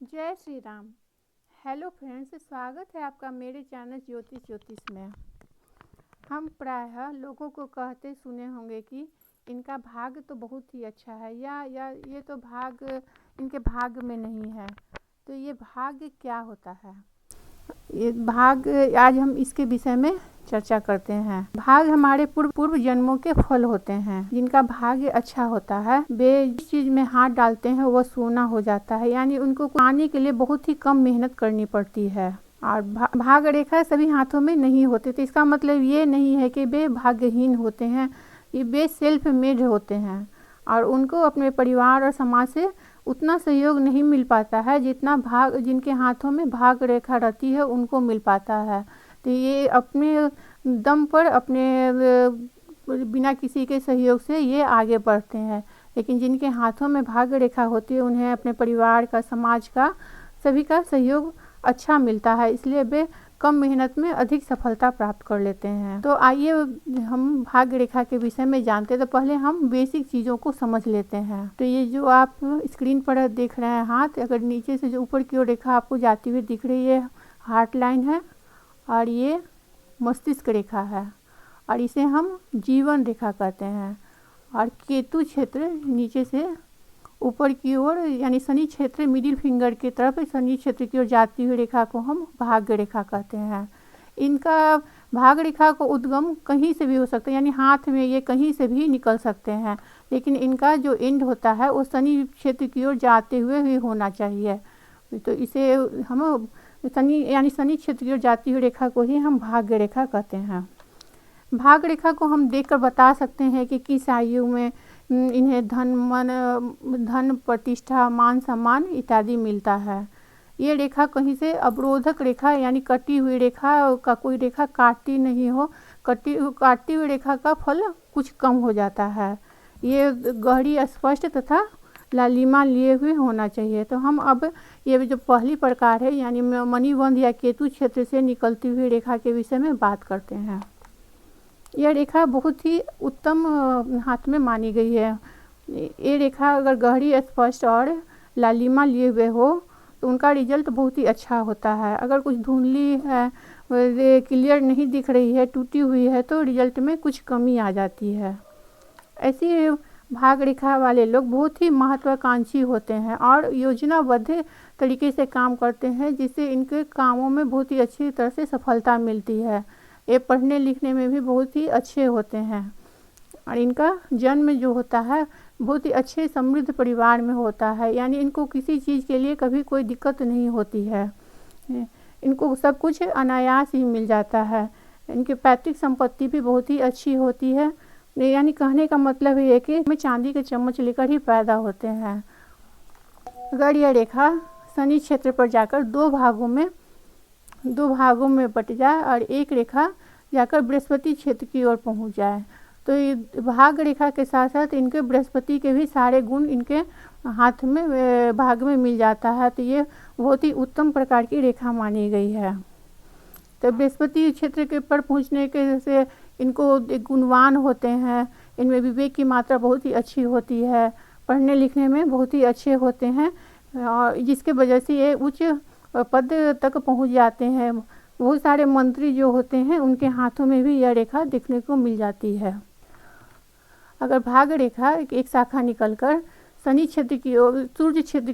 जय Shri Ram. Hello friends, स्वागत है आपका मेरे चैनल ज्योतिष में। हम प्रायः लोगों को कहते सुने होंगे कि इनका भाग्य तो बहुत ही अच्छा है या ये तो भाग्य इनके भाग्य में नहीं है। तो ये भाग्य क्या होता है? ये भाग्य आज हम इसके विषय में चर्चा करते हैं। भाग्य हमारे पूर्व जन्मों के फल होते हैं। जिनका भाग्य अच्छा होता है वे जिस चीज में हाथ डालते हैं वह सोना हो जाता है, यानी उनको पाने के लिए बहुत ही कम मेहनत करनी पड़ती है। और भाग्य रेखा सभी हाथों में नहीं होती, तो इसका मतलब ये नहीं है कि वे भाग्यहीन होते हैं। ये वे सेल्फ मेड होते हैं और उनको अपने परिवार और समाज से उतना सहयोग नहीं मिल पाता है जितना जिनके हाथों में भाग्य रेखा रहती है उनको मिल पाता है। तो ये अपने दम पर अपने बिना किसी के सहयोग से ये आगे बढ़ते हैं। लेकिन जिनके हाथों में भाग्य रेखा होती है उन्हें अपने परिवार का, समाज का, सभी का सहयोग अच्छा मिलता है, इसलिए वे कम मेहनत में अधिक सफलता प्राप्त कर लेते हैं। तो आइए हम भाग्य रेखा के विषय में जानते हैं। तो पहले हम बेसिक चीज़ों को समझ लेते हैं। तो ये जो आप स्क्रीन पर देख रहे हैं हाथ, अगर नीचे से जो ऊपर की ओर रेखा आपको जाती हुई दिख रही है, हार्ट लाइन है और ये मस्तिष्क रेखा है और इसे हम जीवन रेखा कहते हैं। और केतु क्षेत्र नीचे से ऊपर की ओर यानी शनि क्षेत्र मिडिल फिंगर की तरफ शनि क्षेत्र की ओर जाती हुई रेखा को हम भाग्य रेखा कहते हैं। इनका भाग्य रेखा को उद्गम कहीं से भी हो सकता है, यानी हाथ में ये कहीं से भी निकल सकते हैं, लेकिन इनका जो एंड होता है वो शनि क्षेत्र की ओर जाते हुए ही होना चाहिए। तो इसे हम शनि क्षेत्र की ओर जाती हुई रेखा को ही हम भाग्य रेखा कहते हैं। भाग्य रेखा को हम देखकर बता सकते हैं कि किस आयु में इन्हें धन, प्रतिष्ठा, मान सम्मान इत्यादि मिलता है। ये रेखा कहीं से अवरोधक रेखा यानी कटी हुई रेखा का कोई रेखा काटती नहीं हो। काटती हुई रेखा का फल कुछ कम हो जाता है। ये गहरी, स्पष्ट तथा लालिमा लिए हुए होना चाहिए। तो हम अब ये जो पहली प्रकार है यानी मणिबंध या केतु क्षेत्र से निकलती हुई रेखा के विषय में बात करते हैं। यह रेखा बहुत ही उत्तम हाथ में मानी गई है। ये रेखा अगर गहरी, स्पष्ट और लालिमा लिए हुए हो तो उनका रिजल्ट बहुत ही अच्छा होता है। अगर कुछ धुंधली है, क्लियर नहीं दिख रही है, टूटी हुई है, तो रिजल्ट में कुछ कमी आ जाती है। ऐसी भाग्य रेखा वाले लोग बहुत ही महत्वाकांक्षी होते हैं और योजनाबद्ध तरीके से काम करते हैं, जिससे इनके कामों में बहुत ही अच्छी तरह से सफलता मिलती है। ये पढ़ने लिखने में भी बहुत ही अच्छे होते हैं और इनका जन्म जो होता है बहुत ही अच्छे समृद्ध परिवार में होता है, यानी इनको किसी चीज़ के लिए कभी कोई दिक्कत नहीं होती है। इनको सब कुछ अनायास ही मिल जाता है। इनकी पैतृक संपत्ति भी बहुत ही अच्छी होती है, यानी कहने का मतलब ये है कि हमें चांदी के चम्मच लेकर ही पैदा होते हैं। अगर यह रेखा शनि क्षेत्र पर जाकर दो भागों में बट जाए और एक रेखा जाकर बृहस्पति क्षेत्र की ओर पहुंच जाए, तो ये भाग्य रेखा के साथ साथ इनके बृहस्पति के भी सारे गुण इनके हाथ में भाग में मिल जाता है। तो ये बहुत ही उत्तम प्रकार की रेखा मानी गई है। तो बृहस्पति क्षेत्र के पर पहुंचने के से इनको गुणवान होते हैं, इनमें विवेक की मात्रा बहुत ही अच्छी होती है, पढ़ने लिखने में बहुत ही अच्छे होते हैं और जिसके वजह से ये उच्च पद तक पहुंच जाते हैं। बहुत सारे मंत्री जो होते हैं उनके हाथों में भी यह रेखा देखने को मिल जाती है। अगर भाग्य रेखा एक शाखा निकलकर शनि क्षेत्र की ओर, सूर्य क्षेत्र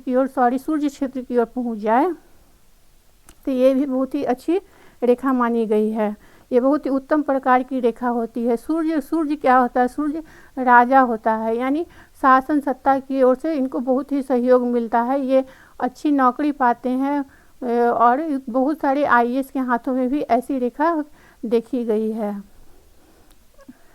की ओर पहुंच जाए तो ये भी बहुत ही अच्छी रेखा मानी गई है। ये बहुत ही उत्तम प्रकार की रेखा होती है। सूर्य क्या होता है? सूर्य राजा होता है, यानी शासन सत्ता की ओर से इनको बहुत ही सहयोग मिलता है। ये अच्छी नौकरी पाते हैं और बहुत सारे आईएएस के हाथों में भी ऐसी रेखा देखी गई है।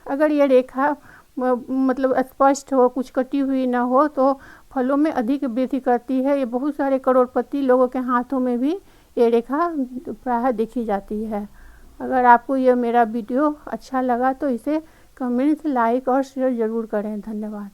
अगर ये रेखा मतलब स्पष्ट हो, कुछ कटी हुई ना हो, तो फलों में अधिक वृद्धि करती है। ये बहुत सारे करोड़पति लोगों के हाथों में भी ये रेखा प्रायः देखी जाती है। अगर आपको यह मेरा वीडियो अच्छा लगा तो इसे कमेंट्स, लाइक और शेयर ज़रूर करें। धन्यवाद।